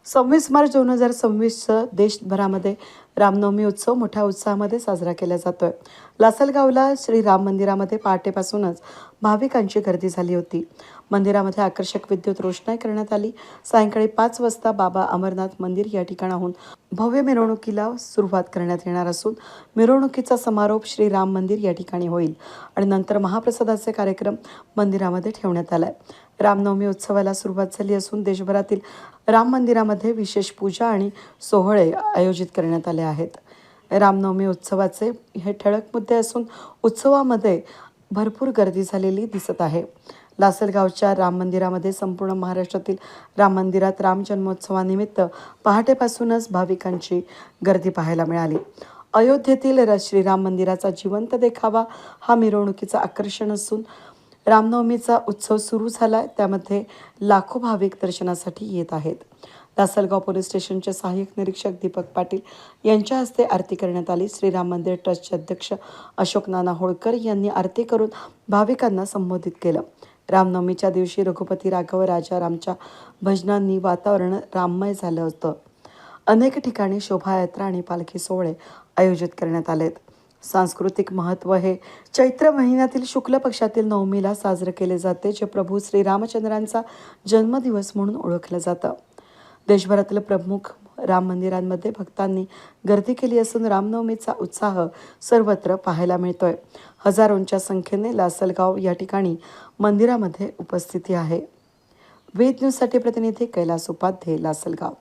26 मार्च 2026 देशभरामध्ये रामनवमी उत्सव मोठ्या उत्साहामध्ये साजरा केला जातोय। लासलगावला श्री राम मंदिरामध्ये पहाटेपासूनच भाविकांची गर्दी झाली होती। मंदिरामध्ये आकर्षक विद्युत रोषणाई करण्यात आली। सायंकाळी 5 वाजता बाबा अमरनाथ मंदिर या ठिकाणाहून भव्य मिरवणुकीला सुरुवात करण्यात येणार असून मिरवणुकीचा समारोप श्री राम मंदिर या ठिकाणी होईल आणि नंतर महाप्रसादाचे कार्यक्रम मंदिरामध्ये ठेवण्यात आलाय। रामनवमी उत्सवाला सुरुवात झाली असून देशभरातील राम मंदिरामध्ये विशेष पूजा आणि सोहळे आयोजित करण्यात आले आहेत। रामनवमी उत्सवाचे हे ठळक मुद्दे असून उत्सवामध्ये भरपूर गर्दी झालेली दिसत आहे। लासलगावच्या राम मंदिरामध्ये संपूर्ण महाराष्ट्रातील राम मंदिरात राम जन्मोत्सवानिमित्त पहाटेपासूनच भाविकांची गर्दी पाहायला मिळाली। अयोध्येतील श्रीराम मंदिराचा जिवंत देखावा हा मिरवणुकीचं आकर्षण असून रामनवमीचा उत्सव सुरू झाला, त्यामध्ये लाखो भाविक दर्शनासाठी येत आहेत। लासलगाव पोलीस स्टेशनचे सहाय्यक निरीक्षक दीपक पाटील यांच्या हस्ते आरती करण्यात आली। श्रीराम मंदिर ट्रस्टचे अध्यक्ष अशोक नाना होळकर यांनी आरती करून भाविकांना संबोधित केलं। रामनवमीच्या दिवशी रघुपती राघव राजा रामच्या भजनांनी वातावरण राममय झालं होतं। अनेक ठिकाणी शोभायात्रा आणि पालखी सोहळे आयोजित करण्यात आलेत। सांस्कृतिक महत्त्व हे चैत्र महिन्यातील शुक्ल पक्षातील नवमीला साजरे केले जाते, जे प्रभू श्रीरामचंद्रांचा जन्मदिवस म्हणून ओळखलं जातं। देशभरातील प्रमुख राम मंदिरांमध्ये भक्तांनी गर्दी केली असून रामनवमीचा उत्साह सर्वत्र पाहायला मिळतोय। हजारोंच्या संख्येने लासलगाव या ठिकाणी मंदिरामध्ये उपस्थिती आहे। वेद न्यूजसाठी प्रतिनिधी कैलास उपाध्ये, लासलगाव।